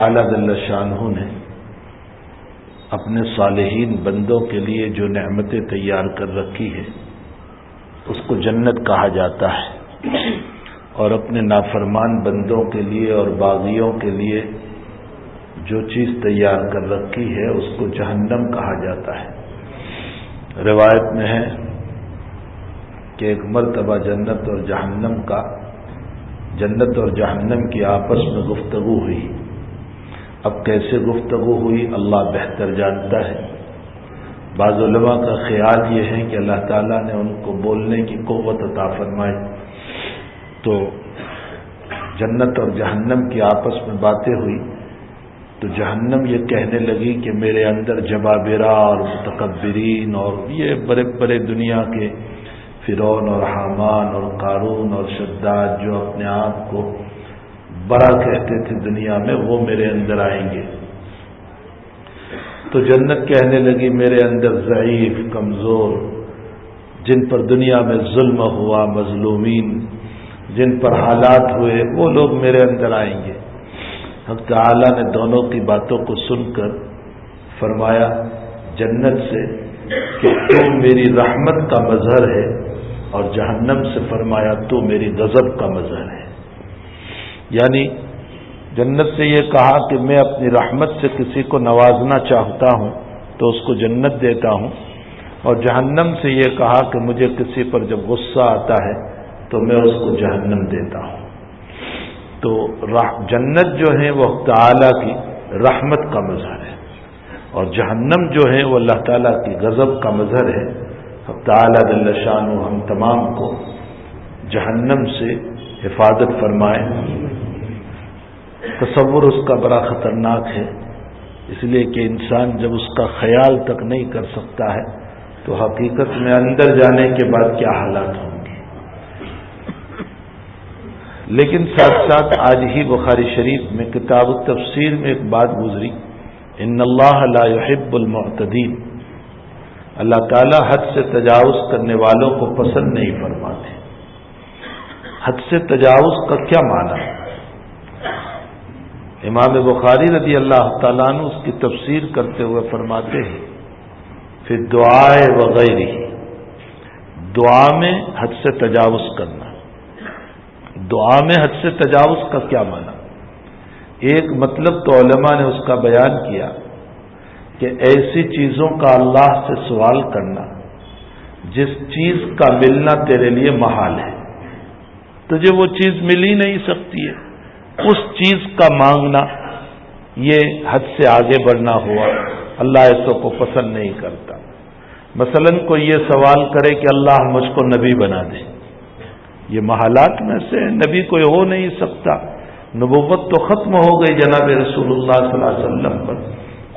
اعلیٰ جل شانہ نے اپنے صالحین بندوں کے لیے جو نعمتیں تیار کر رکھی ہے اس کو جنت کہا جاتا ہے، اور اپنے نافرمان بندوں کے لیے اور باغیوں کے لیے جو چیز تیار کر رکھی ہے اس کو جہنم کہا جاتا ہے۔ روایت میں ہے کہ ایک مرتبہ جنت اور جہنم کی آپس میں گفتگو ہوئی۔ اب کیسے گفتگو ہوئی اللہ بہتر جانتا ہے۔ بعض علماء کا خیال یہ ہے کہ اللہ تعالیٰ نے ان کو بولنے کی قوت عطا فرمائی، تو جنت اور جہنم کی آپس میں باتیں ہوئی تو جہنم یہ کہنے لگی کہ میرے اندر جبابرہ اور متکبرین اور یہ بڑے بڑے دنیا کے فرعون اور حامان اور قارون اور شداد جو اپنے آپ کو بڑا کہتے تھے دنیا میں، وہ میرے اندر آئیں گے۔ تو جنت کہنے لگی میرے اندر ضعیف، کمزور، جن پر دنیا میں ظلم ہوا، مظلومین، جن پر حالات ہوئے، وہ لوگ میرے اندر آئیں گے۔ حق تعالی نے دونوں کی باتوں کو سن کر فرمایا جنت سے کہ تو میری رحمت کا مظہر ہے، اور جہنم سے فرمایا تو میری غضب کا مظہر ہے۔ یعنی جنت سے یہ کہا کہ میں اپنی رحمت سے کسی کو نوازنا چاہتا ہوں تو اس کو جنت دیتا ہوں، اور جہنم سے یہ کہا کہ مجھے کسی پر جب غصہ آتا ہے تو میں اس کو جہنم دیتا ہوں۔ تو جنت جو ہے وہ تعالیٰ کی رحمت کا مظہر ہے، اور جہنم جو ہے وہ اللہ تعالیٰ کی غضب کا مظہر ہے۔ تعالیٰ جل شانہ ہم تمام کو جہنم سے حفاظت فرمائے۔ تصور اس کا بڑا خطرناک ہے، اس لیے کہ انسان جب اس کا خیال تک نہیں کر سکتا ہے تو حقیقت میں اندر جانے کے بعد کیا حالات ہوں گے۔ لیکن ساتھ ساتھ آج ہی بخاری شریف میں کتاب التفسیر میں ایک بات گزری، ان اللہ لا يحب المعتدین، اللہ تعالیٰ حد سے تجاوز کرنے والوں کو پسند نہیں فرماتے۔ حد سے تجاوز کا کیا معنی ہے؟ امام بخاری رضی اللہ تعالیٰ عنہ اس کی تفسیر کرتے ہوئے فرماتے ہیں فی الدعاء وغیرہ، دعا میں حد سے تجاوز کرنا۔ دعا میں حد سے تجاوز کا کیا معنی؟ ایک مطلب تو علماء نے اس کا بیان کیا کہ ایسی چیزوں کا اللہ سے سوال کرنا جس چیز کا ملنا تیرے لیے محال ہے، تجھے وہ چیز مل ہی نہیں سکتی ہے، اس چیز کا مانگنا یہ حد سے آگے بڑھنا ہوا، اللہ ایسوں کو پسند نہیں کرتا۔ مثلا کوئی یہ سوال کرے کہ اللہ مجھ کو نبی بنا دے، یہ محالات میں سے نبی کوئی ہو نہیں سکتا، نبوت تو ختم ہو گئی جناب رسول اللہ صلی اللہ علیہ وسلم پر،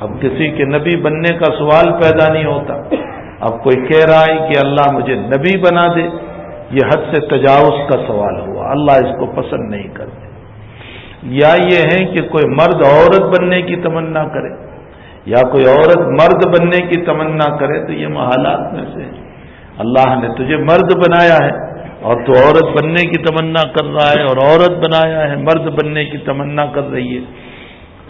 اب کسی کے نبی بننے کا سوال پیدا نہیں ہوتا۔ اب کوئی کہہ رہا ہے کہ اللہ مجھے نبی بنا دے، یہ حد سے تجاوز کا سوال ہوا، اللہ اس کو پسند نہیں کرتے۔ یا یہ ہے کہ کوئی مرد عورت بننے کی تمنا کرے، یا کوئی عورت مرد بننے کی تمنا کرے، تو یہ محالات میں سے اللہ نے تجھے مرد بنایا ہے اور تو عورت بننے کی تمنا کر رہا ہے، اور عورت بنایا ہے مرد بننے کی تمنا کر رہی ہے،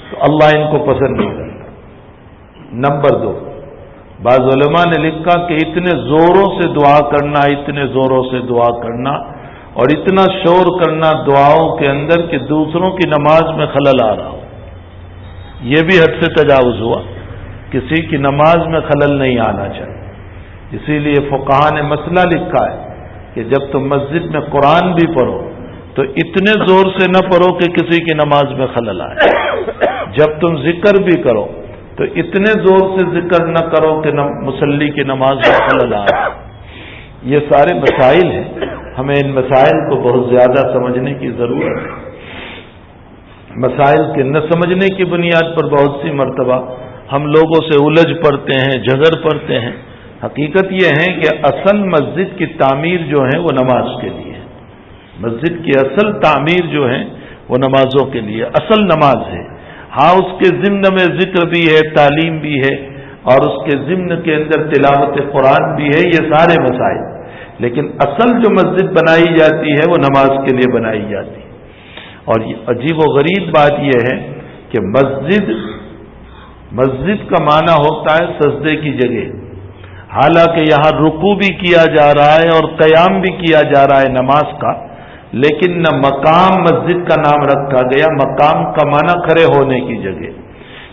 تو اللہ ان کو پسند نہیں کرتا۔ نمبر 2، بعض علماء نے لکھا کہ اتنے زوروں سے دعا کرنا، اتنے زوروں سے دعا کرنا اور اتنا شور کرنا دعاؤں کے اندر کہ دوسروں کی نماز میں خلل آ رہا ہو، یہ بھی حد سے تجاوز ہوا۔ کسی کی نماز میں خلل نہیں آنا چاہیے، اسی لیے فقہاء نے مسئلہ لکھا ہے کہ جب تم مسجد میں قرآن بھی پڑھو تو اتنے زور سے نہ پڑھو کہ کسی کی نماز میں خلل آئے، جب تم ذکر بھی کرو تو اتنے زور سے ذکر نہ کرو کہ مصلی کی نماز میں خلل آئے۔ یہ سارے مسائل ہیں، ہمیں ان مسائل کو بہت زیادہ سمجھنے کی ضرورت ہے۔ مسائل کے نہ سمجھنے کی بنیاد پر بہت سی مرتبہ ہم لوگوں سے الجھ پڑتے ہیں، جھگڑ پڑتے ہیں۔ حقیقت یہ ہے کہ اصل مسجد کی تعمیر جو ہے وہ نماز کے لیے ہے، مسجد کی اصل تعمیر جو ہے وہ نمازوں کے لیے، اصل نماز ہے۔ ہاں اس کے ضمن میں ذکر بھی ہے، تعلیم بھی ہے، اور اس کے ضمن کے اندر تلاوت قرآن بھی ہے، یہ سارے مسائل، لیکن اصل جو مسجد بنائی جاتی ہے وہ نماز کے لیے بنائی جاتی ہے۔ اور عجیب و غریب بات یہ ہے کہ مسجد کا معنی ہوتا ہے سجدے کی جگہ، حالانکہ یہاں رکوع بھی کیا جا رہا ہے اور قیام بھی کیا جا رہا ہے نماز کا، لیکن نہ مقام مسجد کا نام رکھا گیا، مقام کا معنی کھڑے ہونے کی جگہ،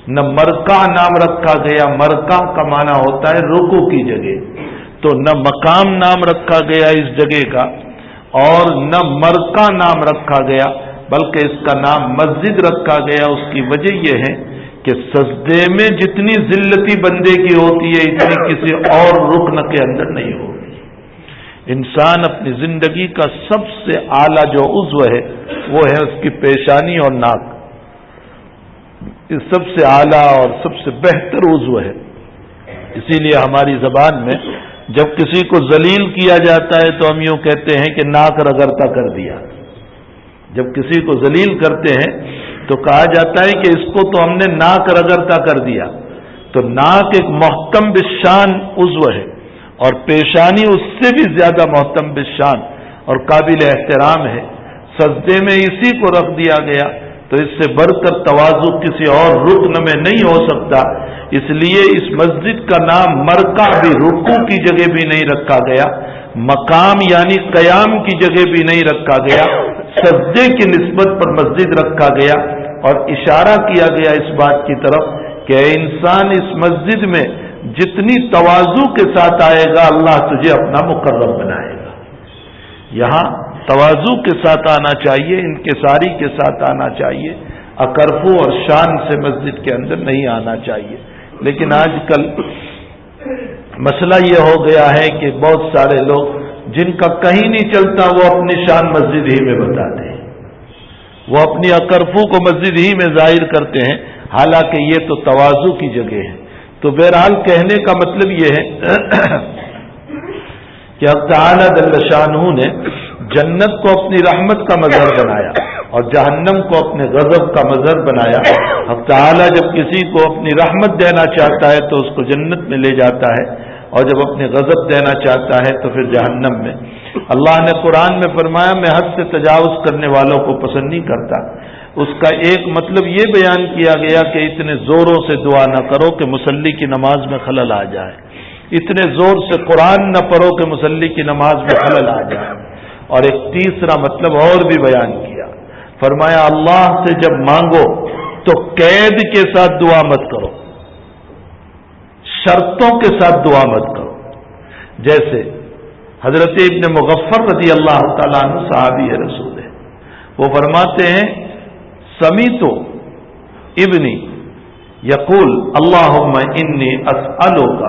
نہ مرکع نام رکھا گیا، مرکع کا معنی ہوتا ہے رکوع کی جگہ، تو نہ مقام نام رکھا گیا اس جگہ کا اور نہ مرکع نام رکھا گیا، بلکہ اس کا نام مسجد رکھا گیا۔ اس کی وجہ یہ ہے کہ سجدے میں جتنی ذلتی بندے کی ہوتی ہے اتنی کسی اور رکن کے اندر نہیں ہوتی۔ انسان اپنی زندگی کا سب سے اعلیٰ جو عضو ہے وہ ہے اس کی پیشانی اور ناک، یہ سب سے اعلیٰ اور سب سے بہتر عضو ہے۔ اسی لیے ہماری زبان میں جب کسی کو ذلیل کیا جاتا ہے تو ہم یوں کہتے ہیں کہ ناک رگڑتا کر دیا۔ جب کسی کو ذلیل کرتے ہیں تو کہا جاتا ہے کہ اس کو تو ہم نے ناک رگڑتا کر دیا۔ تو ناک ایک محتم بالشان عضو ہے اور پیشانی اس سے بھی زیادہ محتم بالشان اور قابل احترام ہے۔ سجدے میں اسی کو رکھ دیا گیا، تو اس سے بڑھ کر تواضع کسی اور رکن میں نہیں ہو سکتا۔ اس لیے اس مسجد کا نام مرکع بھی، رکوع کی جگہ بھی نہیں رکھا گیا، مقام یعنی قیام کی جگہ بھی نہیں رکھا گیا، سجدے کی نسبت پر مسجد رکھا گیا اور اشارہ کیا گیا اس بات کی طرف کہ اے انسان اس مسجد میں جتنی تواضع کے ساتھ آئے گا اللہ تجھے اپنا مقرب بنائے گا۔ یہاں تواضع کے ساتھ آنا چاہیے، انکساری کے ساتھ آنا چاہیے، اکرفو اور شان سے مسجد کے اندر نہیں آنا چاہیے۔ لیکن آج کل مسئلہ یہ ہو گیا ہے کہ بہت سارے لوگ جن کا کہیں نہیں چلتا وہ اپنی شان مسجد ہی میں بتاتے ہیں، وہ اپنی اکرفو کو مسجد ہی میں ظاہر کرتے ہیں، حالانکہ یہ تو تواضع کی جگہ ہے۔ تو بہرحال کہنے کا مطلب یہ ہے کہ اب تعالیٰ جل شانہ نے جنت کو اپنی رحمت کا مظہر بنایا اور جہنم کو اپنے غضب کا مظہر بنایا۔ اب تعالیٰ جب کسی کو اپنی رحمت دینا چاہتا ہے تو اس کو جنت میں لے جاتا ہے، اور جب اپنے غضب دینا چاہتا ہے تو پھر جہنم میں۔ اللہ نے قرآن میں فرمایا میں حد سے تجاوز کرنے والوں کو پسند نہیں کرتا۔ اس کا ایک مطلب یہ بیان کیا گیا کہ اتنے زوروں سے دعا نہ کرو کہ مصلی کی نماز میں خلل آ جائے، اتنے زور سے قرآن نہ پڑھو کہ مصلی کی نماز میں خلل آ جائے۔ اور ایک تیسرا مطلب اور بھی بیان کیا، فرمایا اللہ سے جب مانگو تو قید کے ساتھ دعا مت کرو، شرطوں کے ساتھ دعا مت کرو۔ جیسے حضرت ابن مغفر رضی اللہ تعالیٰ عنہ صحابی رسول ہے، وہ فرماتے ہیں سمیت ابنی یقول اللہم انی اسألک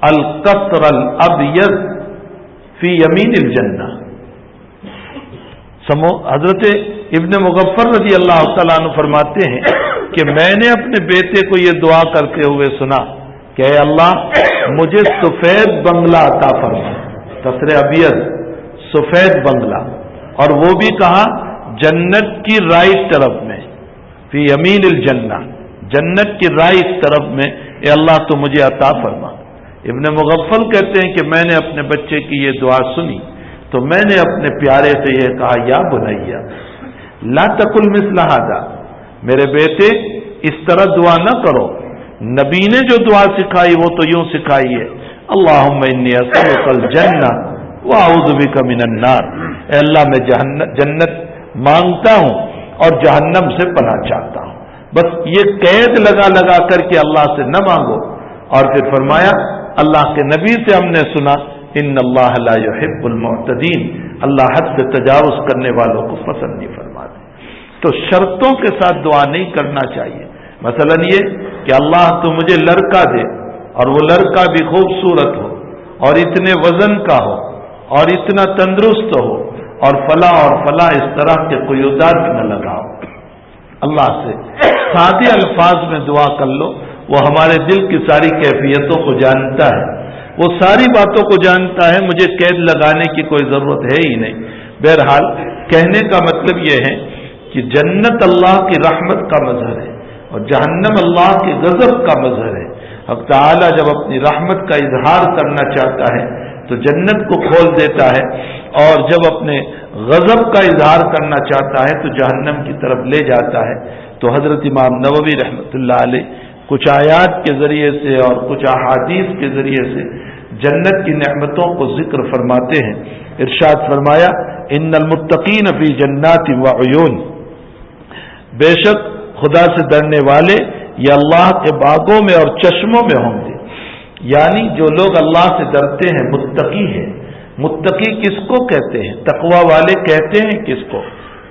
القطر الابیض فی یمین الجنہ۔ حضرت ابن مغفر رضی اللہ تعالیٰ عنہ فرماتے ہیں کہ میں نے اپنے بیٹے کو یہ دعا کرتے ہوئے سنا کہ اے اللہ مجھے سفید بنگلہ عطا فرما، قصر ابیض سفید بنگلہ، اور وہ بھی کہا جنت کی رائٹ طرف میں، فی یمین الجنہ، جنت کی رائٹ طرف میں، اے اللہ تو مجھے عطا فرما۔ ابن مغفل کہتے ہیں کہ میں نے اپنے بچے کی یہ دعا سنی تو میں نے اپنے پیارے سے یہ کہا یا بنیا لا تقل مثل ھذا، میرے بیٹے اس طرح دعا نہ کرو، نبی نے جو دعا سکھائی وہ تو یوں سکھائی ہے اللہم انی اسألک الجنہ واعوذ بک من النار، اے اللہ میں جنت مانگتا ہوں اور جہنم سے پناہ چاہتا ہوں۔ بس یہ قید لگا کر کے اللہ سے نہ مانگو۔ اور پھر فرمایا اللہ کے نبی سے ہم نے سنا ان اللہ لا يحب المعتدین، اللہ حد سے تجاوز کرنے والوں کو پسند نہیں فرماتے۔ تو شرطوں کے ساتھ دعا نہیں کرنا چاہیے۔ مثلا یہ کہ اللہ تو مجھے لڑکا دے اور وہ لڑکا بھی خوبصورت ہو اور اتنے وزن کا ہو اور اتنا تندرست ہو اور فلاں اس طرح کے قیودات نہ لگاؤ۔ اللہ سے سادے الفاظ میں دعا کر لو، وہ ہمارے دل کی ساری کیفیتوں کو جانتا ہے، وہ ساری باتوں کو جانتا ہے، مجھے قید لگانے کی کوئی ضرورت ہے ہی نہیں۔ بہرحال کہنے کا مطلب یہ ہے کہ جنت اللہ کی رحمت کا مظہر ہے اور جہنم اللہ کے غضب کا مظہر ہے۔ حق تعالی جب اپنی رحمت کا اظہار کرنا چاہتا ہے تو جنت کو کھول دیتا ہے، اور جب اپنے غضب کا اظہار کرنا چاہتا ہے تو جہنم کی طرف لے جاتا ہے۔ تو حضرت امام نووی رحمۃ اللہ علیہ کچھ آیات کے ذریعے سے اور کچھ احادیث کے ذریعے سے جنت کی نعمتوں کو ذکر فرماتے ہیں. ارشاد فرمایا ان المتقین فی جنات وعیون، بے شک خدا سے ڈرنے والے یہ اللہ کے باغوں میں اور چشموں میں ہوں گے. یعنی جو لوگ اللہ سے ڈرتے ہیں متقی ہیں. متقی کس کو کہتے ہیں؟ تقوی والے کہتے ہیں کس کو؟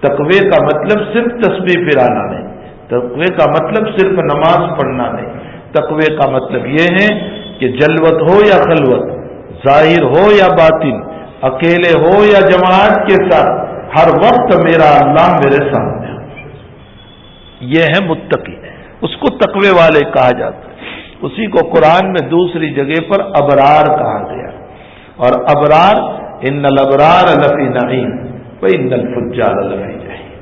تقوی کا مطلب صرف تسبیح پھرانا نہیں، تقوی کا مطلب صرف نماز پڑھنا نہیں. تقوی کا مطلب یہ ہے کہ جلوت ہو یا خلوت، ظاہر ہو یا باطن، اکیلے ہو یا جماعت کے ساتھ، ہر وقت میرا اللہ میرے سامنے ہو. یہ ہے متقی، اس کو تقوی والے کہا جاتا ہے. اسی کو قرآن میں دوسری جگہ پر ابرار کہا گیا. اور ابرار ان الابرار لفی نعیم وان الفجار لفی جحیم.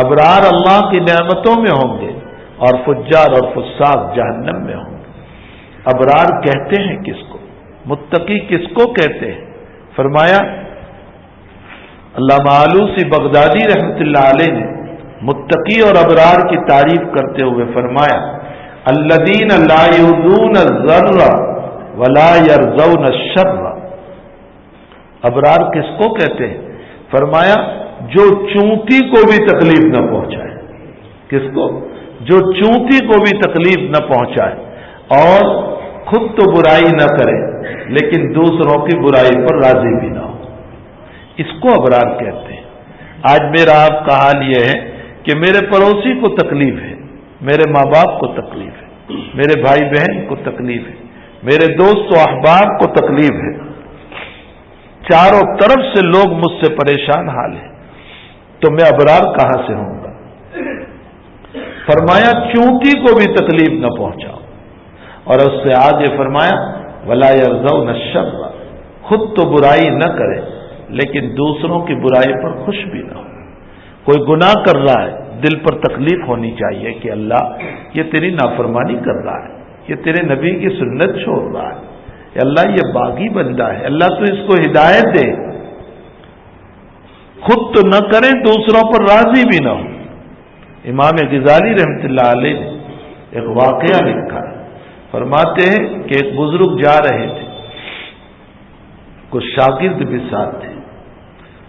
ابرار اللہ کی نعمتوں میں ہوں گے اور فجار اور فساق جہنم میں ہوں گے. ابرار کہتے ہیں کس کو؟ متقی کس کو کہتے ہیں؟ فرمایا علامہ آلوسی بغدادی رحمۃ اللہ علیہ نے متقی اور ابرار کی تعریف کرتے ہوئے فرمایا الذین لا یؤذون الضر ولا یرضون الشر. ابرار کس کو کہتے ہیں؟ فرمایا جو چونٹی کو بھی تکلیف نہ پہنچائے. کس کو؟ جو چونٹی کو بھی تکلیف نہ پہنچائے اور خود تو برائی نہ کرے لیکن دوسروں کی برائی پر راضی بھی نہ ہو. اس کو ابرار کہتے ہیں. آج میرا آپ کا حال یہ ہے کہ میرے پڑوسی کو تکلیف ہے، میرے ماں باپ کو تکلیف ہے، میرے بھائی بہن کو تکلیف ہے، میرے دوست و احباب کو تکلیف ہے، چاروں طرف سے لوگ مجھ سے پریشان حال ہیں، تو میں ابرار کہاں سے ہوں گا؟ فرمایا چونٹی کو بھی تکلیف نہ پہنچاؤ. اور اس سے آگے فرمایا ولا یرضون الشر، خود تو برائی نہ کرے لیکن دوسروں کی برائی پر خوش بھی نہ ہو. کوئی گناہ کر رہا ہے، دل پر تکلیف ہونی چاہیے کہ اللہ یہ تیری نافرمانی کر رہا ہے، یہ تیرے نبی کی سنت چھوڑ رہا ہے، کہ اللہ یہ باغی بندہ ہے، اللہ تو اس کو ہدایت دے. خود تو نہ کریں دوسروں پر راضی بھی نہ ہو. امام غزالی رحمۃ اللہ علیہ نے ایک واقعہ لکھا ہے. فرماتے ہیں کہ ایک بزرگ جا رہے تھے، کچھ شاگرد بھی ساتھ تھے.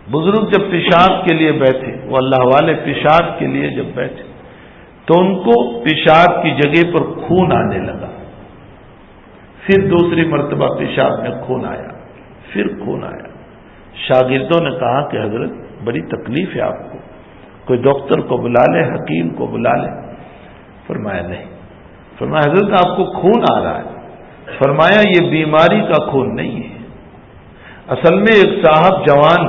بزرگ جب پیشاب کے لیے بیٹھے، وہ اللہ والے پیشاب کے لیے جب بیٹھے تو ان کو پیشاب کی جگہ پر خون آنے لگا. پھر دوسری مرتبہ پیشاب میں خون آیا، پھر خون آیا. شاگردوں نے کہا کہ حضرت بڑی تکلیف ہے آپ کو، کوئی ڈاکٹر کو بلا لے، حکیم کو بلا لے. فرمایا نہیں. فرمایا حضرت آپ کو خون آ رہا ہے. فرمایا یہ بیماری کا خون نہیں ہے. اصل میں ایک صاحب جوان،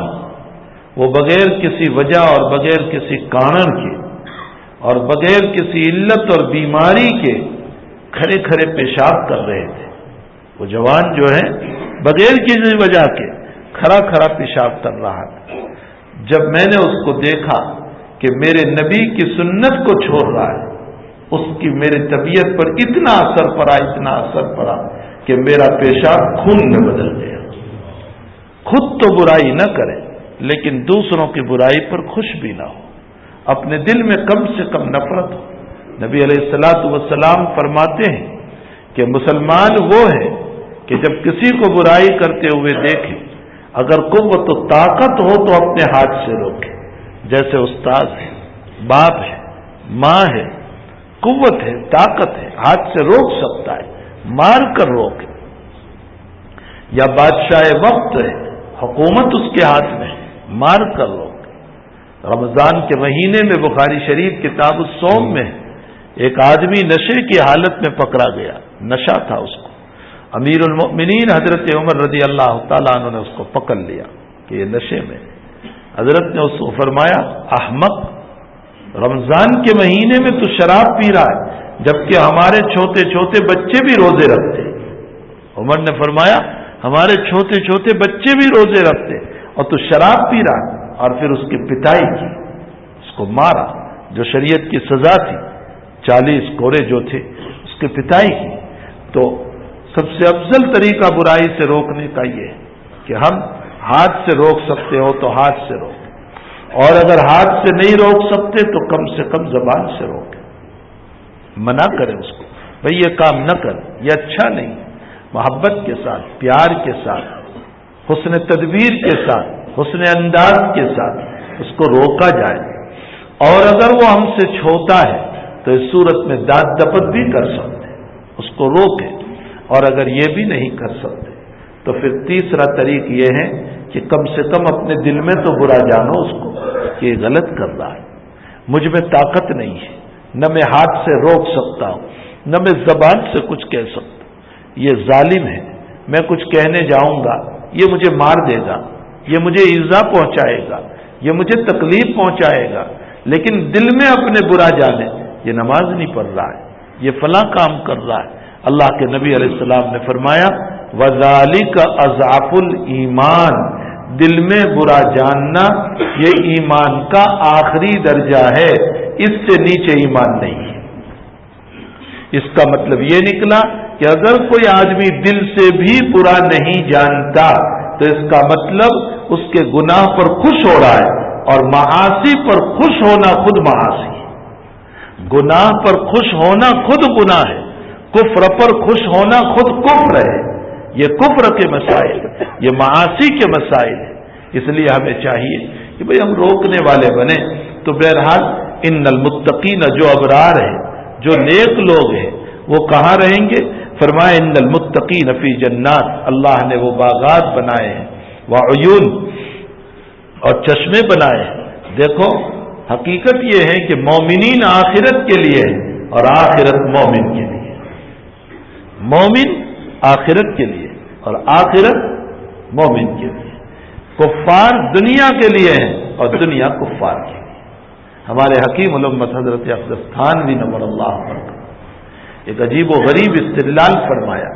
وہ بغیر کسی وجہ اور بغیر کسی کارن کے اور بغیر کسی علت اور بیماری کے کھڑے کھڑے پیشاب کر رہے تھے. وہ جوان جو ہے بغیر کسی وجہ کے کھڑا کھڑا پیشاب کر رہا تھا. جب میں نے اس کو دیکھا کہ میرے نبی کی سنت کو چھوڑ رہا ہے، اس کی میری طبیعت پر اتنا اثر پڑا، اتنا اثر پڑا کہ میرا پیشاب خون میں بدل گیا. خود تو برائی نہ کرے لیکن دوسروں کی برائی پر خوش بھی نہ ہو، اپنے دل میں کم سے کم نفرت ہو. نبی علیہ الصلوۃ والسلام فرماتے ہیں کہ مسلمان وہ ہے کہ جب کسی کو برائی کرتے ہوئے دیکھے، اگر قوت و طاقت ہو تو اپنے ہاتھ سے روکے. جیسے استاد ہے، باپ ہے، ماں ہے، قوت ہے، طاقت ہے، ہاتھ سے روک سکتا ہے، مار کر روکے. یا بادشاہ وقت ہے، حکومت اس کے ہاتھ میں، مار کر روکے. رمضان کے مہینے میں بخاری شریف کتاب الصوم میں ایک آدمی نشے کی حالت میں پکڑا گیا، نشہ تھا اس کو. امیر المؤمنین حضرت عمر رضی اللہ تعالیٰ عنہ نے اس کو پکڑ لیا کہ یہ نشے میں. حضرت نے اس کو فرمایا احمق، رمضان کے مہینے میں تو شراب پی رہا ہے جبکہ ہمارے چھوٹے چھوٹے بچے بھی روزے رکھتے. عمر نے فرمایا ہمارے چھوٹے چھوٹے بچے بھی روزے رکھتے اور تو شراب پی رہا ہے. اور پھر اس کی پٹائی کی، اس کو مارا جو شریعت کی سزا تھی، 40 کوڑے جو تھے اس کی پٹائی کی. تو سب سے افضل طریقہ برائی سے روکنے کا یہ ہے کہ ہم ہاتھ سے روک سکتے ہو تو ہاتھ سے روکیں، اور اگر ہاتھ سے نہیں روک سکتے تو کم سے کم زبان سے روکیں. منع کرے اس کو، بھئی یہ کام نہ کر، یہ اچھا نہیں، محبت کے ساتھ، پیار کے ساتھ، حسن تدبیر کے ساتھ، حسن انداز کے ساتھ اس کو روکا جائے۔ اور اگر وہ ہم سے چھوٹا ہے تو اس صورت میں داد دپت بھی کر سکتے، اس کو روکے۔ اور اگر یہ بھی نہیں کر سکتے تو پھر تیسرا طریق یہ ہے کہ کم سے کم اپنے دل میں تو برا جانو اس کو کہ یہ غلط کر رہا ہے، مجھ میں طاقت نہیں ہے، نہ میں ہاتھ سے روک سکتا ہوں، نہ میں زبان سے کچھ کہہ سکتا، یہ ظالم ہے، میں کچھ کہنے جاؤں گا یہ مجھے مار دے گا، یہ مجھے ایذا پہنچائے گا، یہ مجھے تکلیف پہنچائے گا، لیکن دل میں اپنے برا جانے یہ نماز نہیں پڑھ رہا ہے، یہ فلاں کام کر رہا ہے۔ اللہ کے نبی علیہ السلام نے فرمایا وَذَلِكَ أَضْعَفُ الْإِيمَانِ، دل میں برا جاننا یہ ایمان کا آخری درجہ ہے، اس سے نیچے ایمان نہیں ہے۔ اس کا مطلب یہ نکلا کہ اگر کوئی آدمی دل سے بھی برا نہیں جانتا تو اس کا مطلب اس کے گناہ پر خوش ہو رہا ہے، اور معاصی پر خوش ہونا خود معاصی ہے، گناہ پر خوش ہونا خود گناہ ہے، کفر پر خوش ہونا خود کفر ہے۔ یہ کفر کے مسائل، یہ معاصی کے مسائل ہیں۔ اس لیے ہمیں چاہیے کہ بھئی ہم روکنے والے بنے۔ تو بہرحال ان المتقین، جو ابرار ہیں، جو نیک لوگ ہیں، وہ کہاں رہیں گے؟ فرمایا ان المتقین فی جنات، اللہ نے وہ باغات بنائے ہیں، وعیون، اور چشمے بنائے ہیں۔ دیکھو حقیقت یہ ہے کہ مومنین آخرت کے لیے اور آخرت مومن کے لیے، مومن آخرت کے لیے اور آخرت مومن کے لیے، کفار دنیا کے لیے ہیں اور دنیا کفار کے لیے۔ ہمارے حکیم الامت حضرت اقدس تھانوی نور اللہ پر ایک عجیب و غریب استدلال فرمایا۔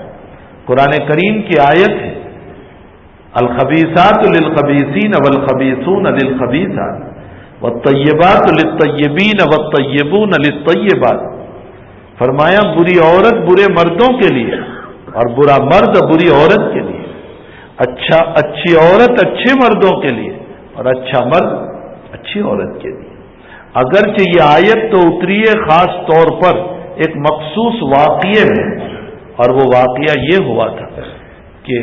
قرآن کریم کی آیت ہے الخبیثات للخبیثین والخبیثون للخبیثات والطیبات للطیبین والطیبون للطیبات۔ فرمایا بری عورت برے مردوں کے لیے اور برا مرد بری عورت کے لیے، اچھی عورت اچھے مردوں کے لیے اور اچھا مرد اچھی عورت کے لیے۔ اگرچہ یہ آیت تو اتری ہے خاص طور پر ایک مخصوص واقعے میں، اور وہ واقعہ یہ ہوا تھا کہ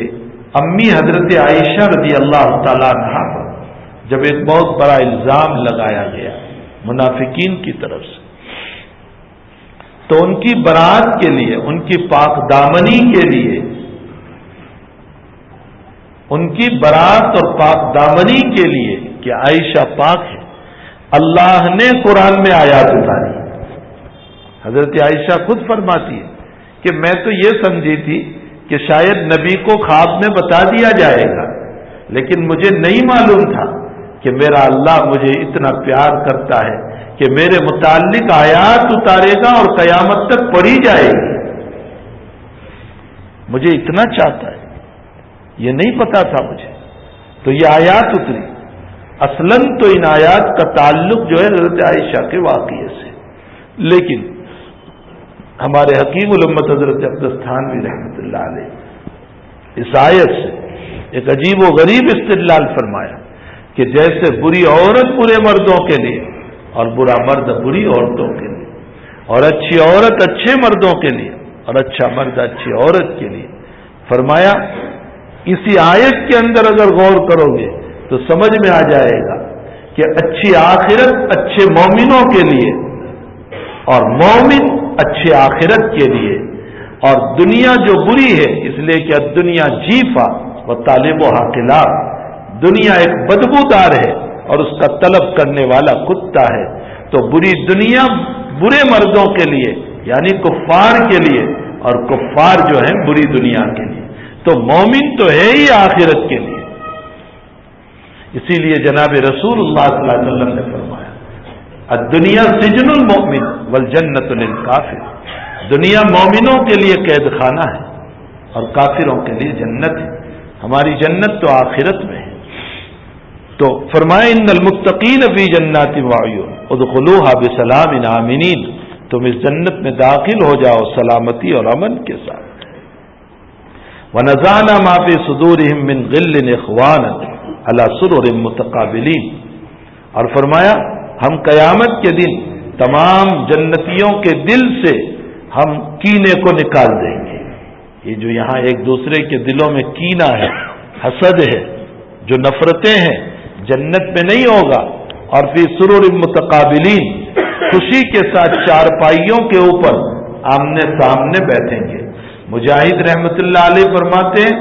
امی حضرت عائشہ رضی اللہ تعالیٰ عنہا پر جب ایک بہت بڑا الزام لگایا گیا منافقین کی طرف سے، تو ان کی برات کے لیے، ان کی پاک دامنی کے لیے، ان کی برات اور پاک دامنی کے لیے کہ عائشہ پاک ہے، اللہ نے قرآن میں آیات اتاری۔ حضرت عائشہ خود فرماتی ہے کہ میں تو یہ سمجھی تھی کہ شاید نبی کو خواب میں بتا دیا جائے گا، لیکن مجھے نہیں معلوم تھا کہ میرا اللہ مجھے اتنا پیار کرتا ہے کہ میرے متعلق آیات اتارے گا اور قیامت تک پڑھی جائے گی، مجھے اتنا چاہتا ہے، یہ نہیں پتا تھا مجھے۔ تو یہ آیات اتری، اصلاً تو ان آیات کا تعلق جو ہے حضرت عائشہ کے واقعے سے، لیکن ہمارے حکیم الامت حضرت اقدس تھانوی رحمۃ اللہ علیہ اس آیت سے ایک عجیب و غریب استدلال فرمایا کہ جیسے بری عورت برے مردوں کے لیے اور برا مرد بری عورتوں کے لیے، اور اچھی عورت اچھے مردوں کے لیے اور اچھا مرد اچھی عورت کے لیے، فرمایا اسی آیت کے اندر اگر غور کرو گے تو سمجھ میں آ جائے گا کہ اچھی آخرت اچھے مومنوں کے لیے اور مومن اچھے آخرت کے لیے، اور دنیا جو بری ہے اس لیے کہ دنیا جیفا و طالب و حاکلاب، دنیا ایک بدبودار ہے اور اس کا طلب کرنے والا کتا ہے، تو بری دنیا برے مردوں کے لیے یعنی کفار کے لیے، اور کفار جو ہیں بری دنیا کے لیے، تو مومن تو ہے ہی آخرت کے لیے۔ اسی لیے جناب رسول اللہ صلی اللہ علیہ وسلم نے فرمایا الدنیا سجن المؤمن والجنت للکافر، دنیا مومنوں کے لیے قید خانہ ہے اور کافروں کے لیے جنت ہے، ہماری جنت تو آخرت میں ہے۔ تو فرمائے ان المتقین فی جنات وعیون ادخلوها بسلام آمنین، تم اس جنت میں داخل ہو جاؤ سلامتی اور امن کے ساتھ۔ ونزعنا ما فی صدورهم من غل اخوانا علی سرر متقابلین، اور فرمایا ہم قیامت کے دن تمام جنتیوں کے دل سے ہم کینے کو نکال دیں گے. یہ جو یہاں ایک دوسرے کے دلوں میں کینہ ہے، حسد ہے، جو نفرتیں ہیں، جنت میں نہیں ہوگا. اور فی سرور متقابلین، خوشی کے ساتھ چارپائیوں کے اوپر آمنے سامنے بیٹھیں گے. مجاہد رحمت اللہ علیہ فرماتے ہیں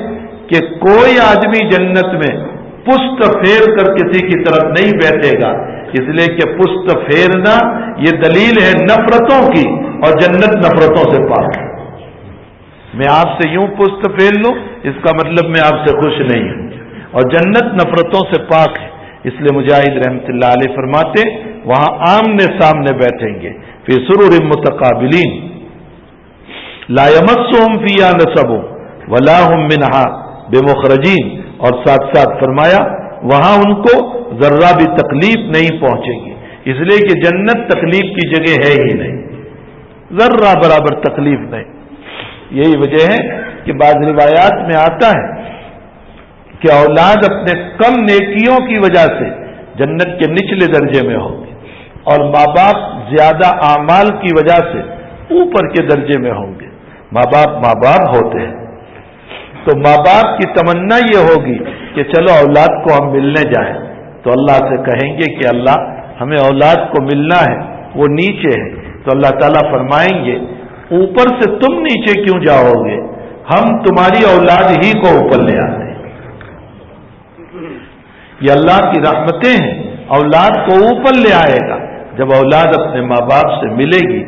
کہ کوئی آدمی جنت میں پشت پھیر کر کسی کی طرف نہیں بیٹھے گا، اس لیے کہ پشت پھیرنا یہ دلیل ہے نفرتوں کی، اور جنت نفرتوں سے پاک ہے. میں آپ سے یوں پشت پھیر لوں، اس کا مطلب میں آپ سے خوش نہیں ہوں، اور جنت نفرتوں سے پاک ہے. اس لیے مجاہد رحمت اللہ علیہ فرماتے وہاں آمنے سامنے بیٹھیں گے. فی سرور متقابلین لا یمسہم فیہا نصب ولا ہم منہا بمخرجین. اور ساتھ ساتھ فرمایا وہاں ان کو ذرہ بھی تکلیف نہیں پہنچے گی، اس لیے کہ جنت تکلیف کی جگہ ہے ہی نہیں، ذرہ برابر تکلیف نہیں. یہی وجہ ہے کہ بعض روایات میں آتا ہے کہ اولاد اپنے کم نیکیوں کی وجہ سے جنت کے نچلے درجے میں ہوگی، اور ماں باپ زیادہ اعمال کی وجہ سے اوپر کے درجے میں ہوں گے. ماں باپ ہوتے ہیں تو ماں باپ کی تمنا یہ ہوگی کہ چلو اولاد کو ہم ملنے جائیں، تو اللہ سے کہیں گے کہ اللہ ہمیں اولاد کو ملنا ہے، وہ نیچے ہے. تو اللہ تعالیٰ فرمائیں گے اوپر سے تم نیچے کیوں جاؤ گے، ہم تمہاری اولاد ہی کو اوپر لے آتے ہیں. یہ اللہ کی رحمتیں ہیں، اولاد کو اوپر لے آئے گا. جب اولاد اپنے ماں باپ سے ملے گی،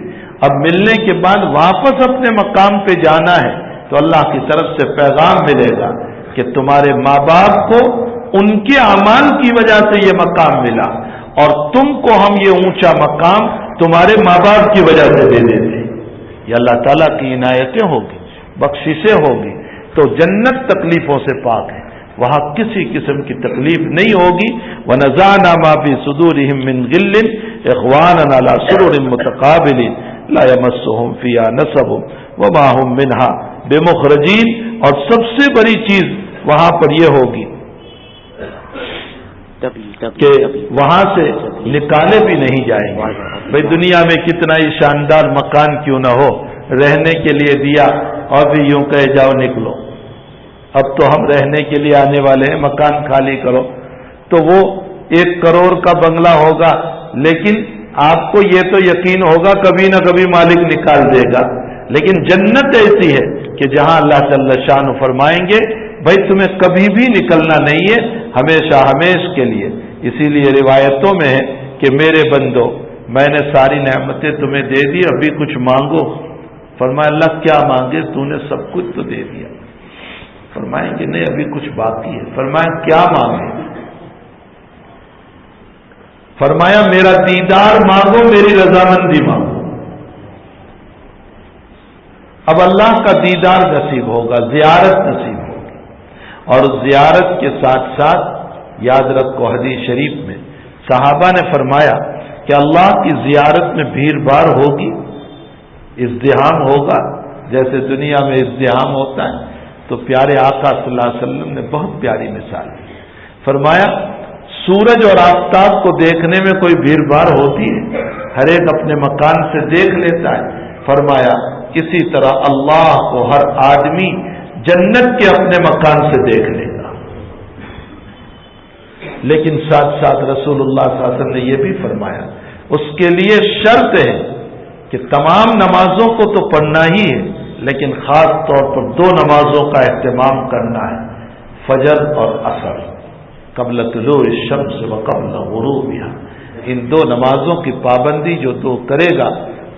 اب ملنے کے بعد واپس اپنے مقام پہ جانا ہے، تو اللہ کی طرف سے پیغام ملے گا کہ تمہارے ماں باپ کو ان کے اعمال کی وجہ سے یہ مقام ملا، اور تم کو ہم یہ اونچا مقام تمہارے ماں باپ کی وجہ سے دے دیتے. یہ اللہ تعالیٰ کی عنایتیں ہوگی، بخششیں ہوگی. تو جنت تکلیفوں سے پاک ہے، وہاں کسی قسم کی تکلیف نہیں ہوگی. وَنَزَعْنَا مَا فِي صُدُورِهِم مِّن غِلٍّ إِخْوَانًا عَلَىٰ سُرُرٍ مُّتَقَابِلِينَ لَا يَمَسُّهُمْ فِيهَا نَصَبٌ وَمَا هُم مِّنْهَا بِمُخْرَجِينَ. اور سب سے بڑی چیز وہاں پر یہ ہوگی کہ وہاں سے نکالے بھی نہیں جائیں گے. بھائی دنیا میں کتنا ہی شاندار مکان کیوں نہ ہو، رہنے کے لیے دیا اور بھی یوں کہے جاؤ نکلو. اب تو ہم رہنے کے لیے آنے والے ہیں، مکان خالی کرو. تو وہ 1 کروڑ کا بنگلہ ہوگا، لیکن آپ کو یہ تو یقین ہوگا کبھی نہ کبھی مالک نکال دے گا. لیکن جنت ایسی ہے کہ جہاں اللہ جل شان فرمائیں گے بھائی تمہیں کبھی بھی نکلنا نہیں ہے، ہمیشہ ہمیش کے لیے. اسی لیے روایتوں میں ہے کہ میرے بندو میں نے ساری نعمتیں تمہیں دے دی، ابھی کچھ مانگو. فرمایا اللہ کیا مانگے، تو نے سب کچھ تو دے دیا. فرمائیں کہ نہیں ابھی کچھ باقی ہے. فرمایا کیا مانگے؟ فرمایا میرا دیدار مانگو، میری رضامندی مانگو. اب اللہ کا دیدار نصیب ہوگا، زیارت نصیب ہوگی. اور زیارت کے ساتھ ساتھ یاد رکھو حدیث شریف میں صحابہ نے فرمایا کہ اللہ کی زیارت میں بھیڑ بھاڑ ہوگی، ازدحام ہوگا جیسے دنیا میں ازدحام ہوتا ہے. تو پیارے آقا صلی اللہ علیہ وسلم نے بہت پیاری مثال دی. فرمایا سورج اور آفتاب کو دیکھنے میں کوئی بھیڑ بھاڑ ہوتی ہے، ہر ایک اپنے مکان سے دیکھ لیتا ہے. فرمایا اسی طرح اللہ کو ہر آدمی جنت کے اپنے مکان سے دیکھ لے گا. لیکن ساتھ ساتھ رسول اللہ صلی اللہ علیہ وسلم نے یہ بھی فرمایا اس کے لیے شرط ہے کہ تمام نمازوں کو تو پڑھنا ہی ہے، لیکن خاص طور پر 2 نمازوں کا اہتمام کرنا ہے، فجر اور عصر، قبل طلوع الشمس و قبل غروبها. ان 2 نمازوں کی پابندی جو تو کرے گا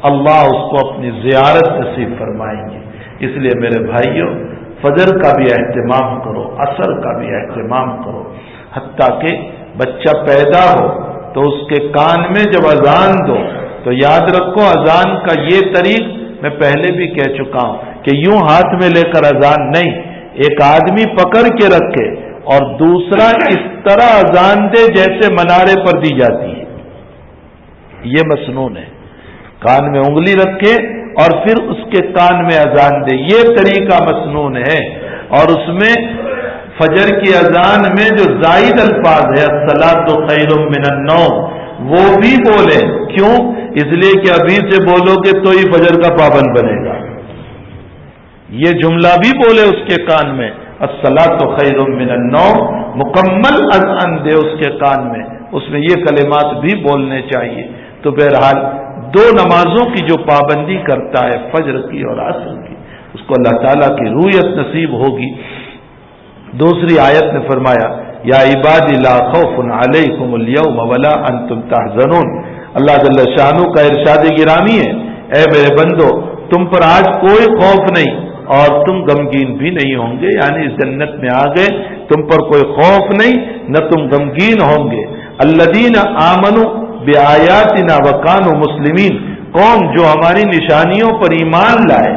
اللہ اس کو اپنی زیارت نصیب فرمائیں گے. اس لیے میرے بھائیوں فجر کا بھی اہتمام کرو، عصر کا بھی اہتمام کرو. حتیٰ کہ بچہ پیدا ہو تو اس کے کان میں جب اذان دو تو یاد رکھو اذان کا یہ طریق میں پہلے بھی کہہ چکا ہوں کہ یوں ہاتھ میں لے کر اذان نہیں، ایک آدمی پکڑ کے رکھے اور دوسرا اس طرح اذان دے جیسے منارے پر دی جاتی ہے. یہ مسنون ہے. کان میں انگلی رکھے اور پھر اس کے کان میں اذان دے، یہ طریقہ مسنون ہے. اور اس میں فجر کی اذان میں جو زائد الفاظ ہے الصلاۃ خیر من النوم، وہ بھی بولیں. کیوں؟ اس لیے کہ ابھی سے بولو گے تو ہی فجر کا پابند بنے گا. یہ جملہ بھی بولے اس کے کان میں، الصلاۃ خیر من النوم، مکمل اذان دے اس کے کان میں، اس میں یہ کلمات بھی بولنے چاہیے. تو بہرحال دو نمازوں کی جو پابندی کرتا ہے، فجر کی اور عصر کی، اس کو اللہ تعالیٰ کی رؤیت نصیب ہوگی. دوسری آیت نے فرمایا یا عبادی لا خوف علیکم اليوم ولا انتم تحزنون. اللہ جل شانہ کا ارشاد گرامی ہے، اے میرے بندو تم پر آج کوئی خوف نہیں اور تم غمگین بھی نہیں ہوں گے. یعنی اس جنت میں آ گئے، تم پر کوئی خوف نہیں، نہ تم غمگین ہوں گے. الذین آمنوا بآیاتنا وکانوا مسلمین، قوم جو ہماری نشانیوں پر ایمان لائے،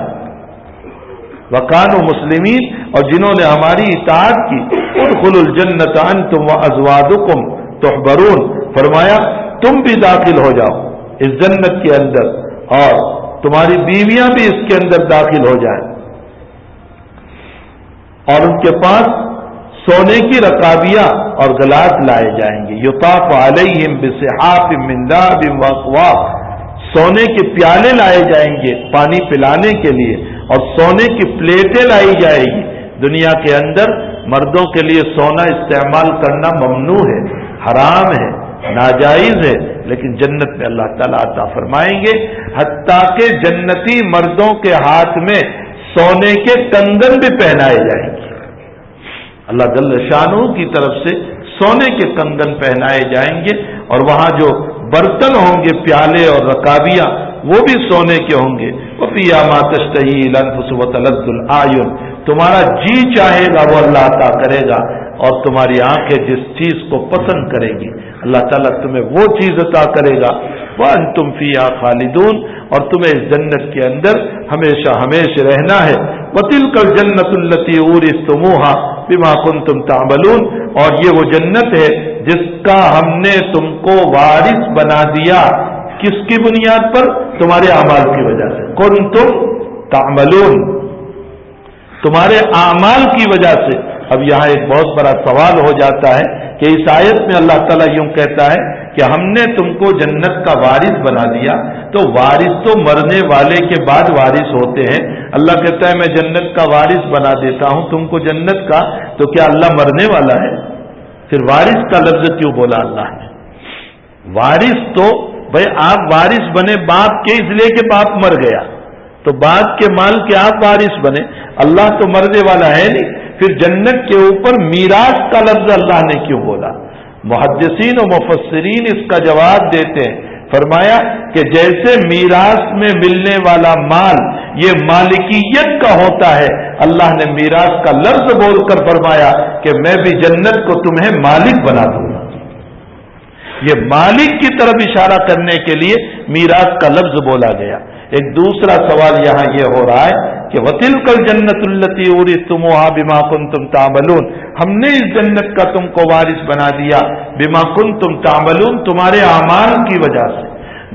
وکانوا مسلمین، اور جنہوں نے ہماری اطاعت کی. ادخلوا الجنۃ انتم وازواجکم تحبرون، فرمایا تم بھی داخل ہو جاؤ اس جنت کے اندر اور تمہاری بیویاں بھی اس کے اندر داخل ہو جائیں، اور ان کے پاس سونے کی رکابیاں اور گلاس لائے جائیں گے. یطاف علیہم بصحاف من ذهب واکواب، سونے کے پیالے لائے جائیں گے پانی پلانے کے لیے، اور سونے کی پلیٹیں لائی جائے گی. دنیا کے اندر مردوں کے لیے سونا استعمال کرنا ممنوع ہے، حرام ہے، ناجائز ہے، لیکن جنت میں اللہ تعالیٰ عطا فرمائیں گے. حتیٰ کہ جنتی مردوں کے ہاتھ میں سونے کے کنگن بھی پہنائے جائیں گے. اللہ جل شانہ کی طرف سے سونے کے کنگن پہنائے جائیں گے، اور وہاں جو برتن ہوں گے، پیالے اور رکابیاں، وہ بھی سونے کے ہوں گے. وَفِيهَا مَا تَشْتَهِي الْأَنفُسُ وَتَلَذُّ الْأَعْيُنُ، تمہارا جی چاہے گا وہ اللہ عطا کرے گا، اور تمہاری آنکھیں جس چیز کو پسند کریں گی اللہ تعالیٰ تمہیں وہ چیز عطا کرے گا. وَأَنْتُمْ فِيهَا خَالِدُونَ، اور تمہیں اس جنت کے اندر ہمیشہ ہمیشہ رہنا ہے. وَتِلْكَ الْجَنَّةُ الَّتِي أُورِثْتُمُوهَا بِمَا كُنْتُمْ تَعْمَلُونَ، اور یہ وہ جنت ہے جس کا ہم نے تم کو وارث بنا دیا. کس کی بنیاد پر؟ تمہارے اعمال کی وجہ سے. کنتم تعملون، تمہارے اعمال کی وجہ سے. اب یہاں ایک بہت بڑا سوال ہو جاتا ہے کہ اس آیت میں اللہ تعالیٰ یوں کہتا ہے کہ ہم نے تم کو جنت کا وارث بنا دیا، تو وارث تو مرنے والے کے بعد وارث ہوتے ہیں. اللہ کہتا ہے میں جنت کا وارث بنا دیتا ہوں تم کو جنت کا، تو کیا اللہ مرنے والا ہے؟ پھر وارث کا لفظ کیوں بولا اللہ نے؟ وارث تو بھائی آپ وارث بنے باپ کے، اس لیے کہ باپ مر گیا تو باپ کے مال کے آپ وارث بنے. اللہ تو مرنے والا ہے نہیں. پھر جنت کے اوپر میراث کا لفظ اللہ نے کیوں بولا؟ محدثین و مفسرین اس کا جواب دیتے ہیں، فرمایا کہ جیسے میراث میں ملنے والا مال یہ مالکیت کا ہوتا ہے، اللہ نے میراث کا لفظ بول کر فرمایا کہ میں بھی جنت کو تمہیں مالک بنا دوں گا. یہ مالک کی طرف اشارہ کرنے کے لیے میراث کا لفظ بولا گیا. ایک دوسرا سوال یہاں یہ ہو رہا ہے کہ وَتِلْكَ الْجَنَّةُ الَّتِي أُورِثْتُمُوهَا بِمَا كُنْتُمْ تَعْمَلُونَ، ہم نے اس جنت کا تم کو وارث بنا دیا بِمَا كُنْتُمْ تَعْمَلُونَ، تمہارے اعمال کی وجہ سے.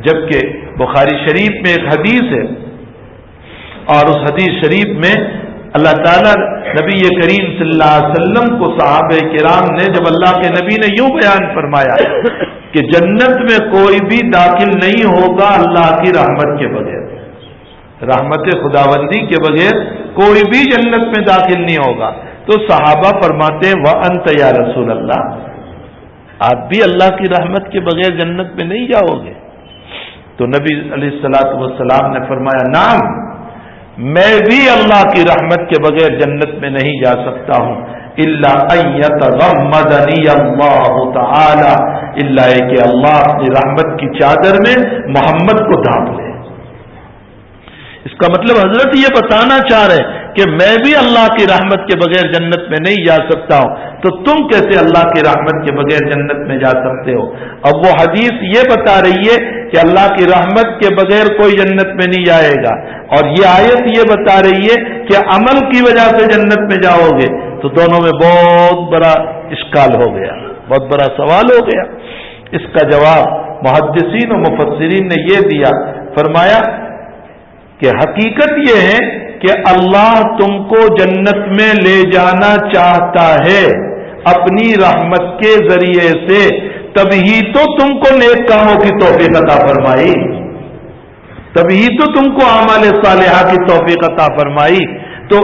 جبکہ بخاری شریف میں ایک حدیث ہے، اور اس حدیث شریف میں اللہ تعالیٰ نبی کریم صلی اللہ علیہ وسلم کو صحابہ کرام نے، جب اللہ کے نبی نے یوں بیان فرمایا کہ جنت میں کوئی بھی داخل نہیں ہوگا اللہ کی رحمت کے بغیر، رحمت خداوندی کے بغیر کوئی بھی جنت میں داخل نہیں ہوگا. تو صحابہ فرماتے ہیں وَأَنْتَ یا رسول اللہ، آپ بھی اللہ کی رحمت کے بغیر جنت میں نہیں جاؤ گے؟ تو نبی علیہ الصلوۃ والسلام نے فرمایا نعم، میں بھی اللہ کی رحمت کے بغیر جنت میں نہیں جا سکتا ہوں، الا ان یتغمدنی اللہ تعالی، الا کہ اللہ اپنی رحمت کی چادر میں محمد کو ڈھانپ لے. اس کا مطلب حضرت یہ بتانا چاہ رہے کہ میں بھی اللہ کی رحمت کے بغیر جنت میں نہیں جا سکتا ہوں، تو تم کیسے اللہ کی رحمت کے بغیر جنت میں جا سکتے ہو؟ اب وہ حدیث یہ بتا رہی ہے کہ اللہ کی رحمت کے بغیر کوئی جنت میں نہیں جائے گا، اور یہ آیت یہ بتا رہی ہے کہ عمل کی وجہ سے جنت میں جاؤ گے. تو دونوں میں بہت بڑا اشکال ہو گیا، بہت بڑا سوال ہو گیا. اس کا جواب محدثین و مفسرین نے یہ دیا، فرمایا کہ حقیقت یہ ہے کہ اللہ تم کو جنت میں لے جانا چاہتا ہے اپنی رحمت کے ذریعے سے، تبھی تو تم کو نیک کاموں کی توفیق عطا فرمائی، تبھی تو تم کو اعمال صالحہ کی توفیق عطا فرمائی۔ تو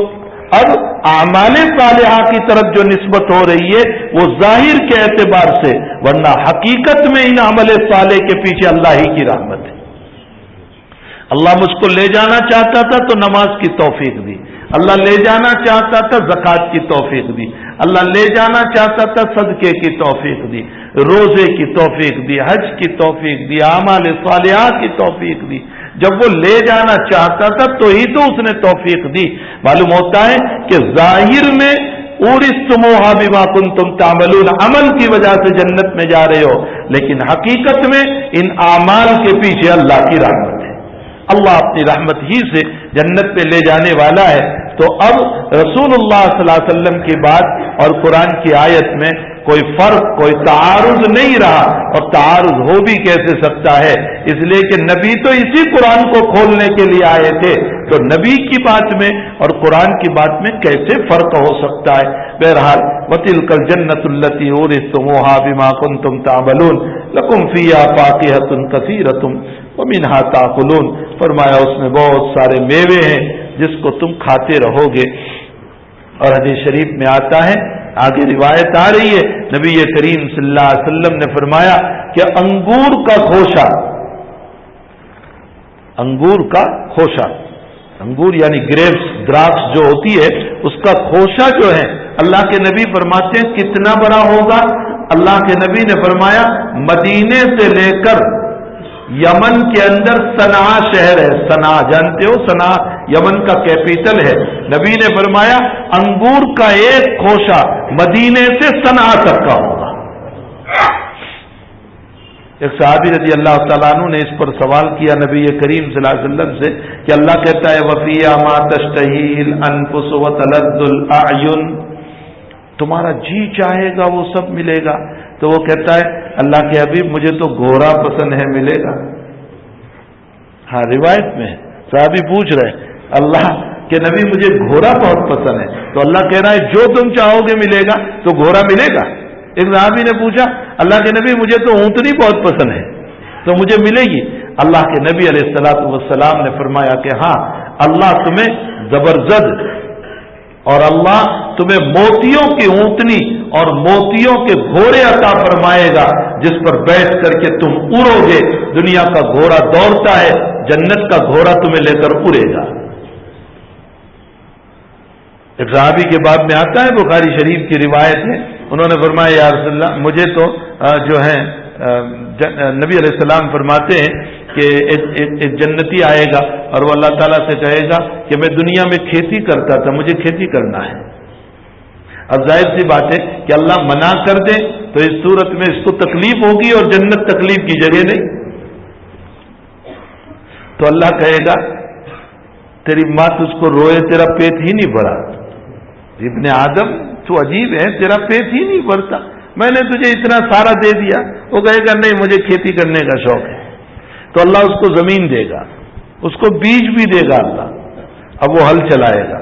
اب اعمال صالحہ کی طرف جو نسبت ہو رہی ہے وہ ظاہر کے اعتبار سے، ورنہ حقیقت میں ان عمل صالح کے پیچھے اللہ ہی کی رحمت ہے۔ اللہ مجھ کو لے جانا چاہتا تھا تو نماز کی توفیق دی، اللہ لے جانا چاہتا تھا زکوٰۃ کی توفیق دی، اللہ لے جانا چاہتا تھا صدقے کی توفیق دی، روزے کی توفیق دی، حج کی توفیق دی، اعمال صالحہ کی توفیق دی۔ جب وہ لے جانا چاہتا تھا تو ہی تو اس نے توفیق دی۔ معلوم ہوتا ہے کہ ظاہر میں اورثتموھا بما کنتم تعملون، عمل کی وجہ سے جنت میں جا رہے ہو، لیکن حقیقت میں ان اعمال کے پیچھے اللہ کی رحمت ہے، اللہ اپنی رحمت ہی سے جنت پہ لے جانے والا ہے۔ تو اب رسول اللہ صلی اللہ علیہ وسلم کی بات اور قرآن کی آیت میں کوئی فرق، کوئی تعارض نہیں رہا، اور تعارض ہو بھی کیسے سکتا ہے، اس لیے کہ نبی تو اسی قرآن کو کھولنے کے لیے آئے تھے، تو نبی کی بات میں اور قرآن کی بات میں کیسے فرق ہو سکتا ہے۔ بہرحال وَتِلْكَ الْجَنَّةُ الَّتِي أُورِثْتُمُوهَا بِمَا كُنتُمْ تَعْمَلُونَ لَكُمْ فِيهَا فَاكِهَةٌ كَثِيرَةٌ وَمِنْهَا تَأْكُلُونَ، فرمایا اس میں بہت سارے میوے ہیں جس کو تم کھاتے رہو گے۔ اور حدیث شریف میں آتا ہے، آگے روایت آ رہی ہے، نبی کریم صلی اللہ علیہ وسلم نے فرمایا کہ انگور کا خوشہ، انگور کا خوشہ، انگور یعنی گریپس، دراکش جو ہوتی ہے، اس کا خوشہ جو ہے، اللہ کے نبی فرماتے ہیں کتنا بڑا ہوگا؟ اللہ کے نبی نے فرمایا مدینے سے لے کر یمن کے اندر صنعا شہر ہے، صنعا جانتے ہو، صنعا یمن کا کیپیٹل ہے، نبی نے فرمایا انگور کا ایک خوشہ مدینے سے صنعا تک کا ہوگا۔ ایک صحابی رضی اللہ تعالیٰ عنہ نے اس پر سوال کیا نبی کریم صلی اللہ علیہ وسلم سے کہ اللہ کہتا ہے وَفِيهَا مَا تَشْتَهِي الْأَنفُسُ وَتَلَذُّ الْأَعْيُنُ، تمہارا جی چاہے گا وہ سب ملے گا۔ تو وہ کہتا ہے اللہ کے حبیب مجھے تو گھوڑا پسند ہے، ملے گا؟ ہاں روایت میں صحابی پوچھ رہے اللہ کے نبی مجھے گھوڑا بہت پسند ہے، تو اللہ کہہ رہا ہے جو تم چاہو گے ملے گا، تو گھوڑا ملے گا؟ ایک صحابی نے پوچھا اللہ کے نبی مجھے تو اونٹنی بہت پسند ہے، تو مجھے ملے گی؟ اللہ کے نبی علیہ الصلوۃ والسلام نے فرمایا کہ ہاں اللہ تمہیں زبرزد اور اللہ تمہیں موتیوں کی اونٹنی اور موتیوں کے گھوڑے عطا فرمائے گا جس پر بیٹھ کر کے تم اڑو گے۔ دنیا کا گھوڑا دوڑتا ہے، جنت کا گھوڑا تمہیں لے کر اڑے گا۔ ایک صحابی کے باب میں آتا ہے، بخاری شریف کی روایت ہے، انہوں نے فرمایا یا رسول اللہ مجھے تو جو ہے نبی علیہ السلام فرماتے ہیں کہ ایک جنتی آئے گا اور وہ اللہ تعالیٰ سے کہے گا کہ میں دنیا میں کھیتی کرتا تھا، مجھے کھیتی کرنا ہے۔ اب ظاہر سی بات ہے کہ اللہ منع کر دے تو اس صورت میں اس کو تکلیف ہوگی، اور جنت تکلیف کی جگہ نہیں، تو اللہ کہے گا تیری ماں تجھ کو روئے تیرا پیٹ ہی نہیں بھرا، ابن آدم تو عجیب ہے، تیرا پیٹ ہی نہیں بھرتا، میں نے تجھے اتنا سارا دے دیا۔ وہ کہے گا نہیں مجھے کھیتی کرنے کا شوق ہے، تو اللہ اس کو زمین دے گا، اس کو بیج بھی دے گا اللہ، اب وہ ہل چلائے گا،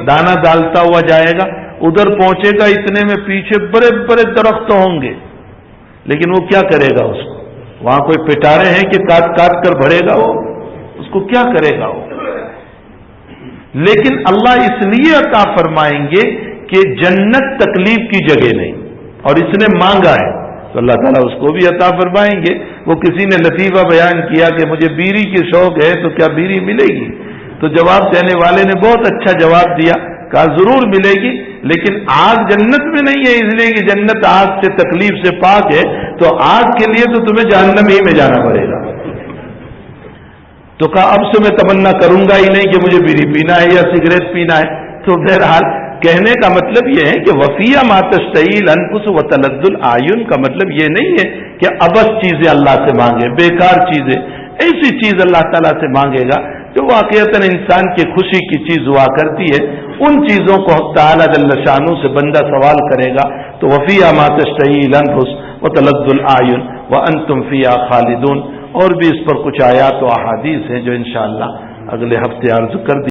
دانا ڈالتا ہوا جائے گا، ادھر پہنچے گا اتنے میں پیچھے بڑے بڑے درخت ہوں گے، لیکن وہ کیا کرے گا؟ اس کو وہاں کوئی پٹارے ہیں کہ کاٹ کاٹ کر بھرے گا؟ وہ اس کو کیا کرے گا وہ؟ لیکن اللہ اس لیے عطا فرمائیں گے کہ جنت تکلیف کی جگہ نہیں، اور اس نے مانگا ہے تو اللہ تعالیٰ اس کو بھی عطا فرمائیں گے۔ وہ کسی نے لطیفہ بیان کیا کہ مجھے بیڑی کی شوق ہے تو کیا بیڑی ملے گی؟ تو جواب دینے والے نے بہت اچھا جواب دیا، کہا ضرور ملے گی، لیکن آگ جنت میں نہیں ہے، اس لیے کہ جنت آگ سے تکلیف سے پاک ہے، تو آگ کے لیے تو تمہیں جہنم ہی میں جانا پڑے گا۔ تو کہا اب سے میں تمنا کروں گا ہی نہیں کہ مجھے بیڑی پینا ہے یا سگریٹ پینا ہے۔ تو بہرحال کہنے کا مطلب یہ ہے کہ وفیہ ما تشتہی الانفس وتلذ الاعین کا مطلب یہ نہیں ہے کہ ابس چیزیں اللہ سے مانگے، بیکار چیزیں، ایسی چیز اللہ تعالیٰ سے مانگے گا جو واقعتاً انسان کی خوشی کی چیز ہوا کرتی ہے، ان چیزوں کو حق تعالیٰ جل شانہ سے بندہ سوال کرے گا۔ تو وفیہ ما تشتہی الانفس وتلذ الاعین وانتم فیہا خالدون۔ اور بھی اس پر کچھ آیات و احادیث ہیں جو انشاءاللہ اگلے ہفتے عرض کر دی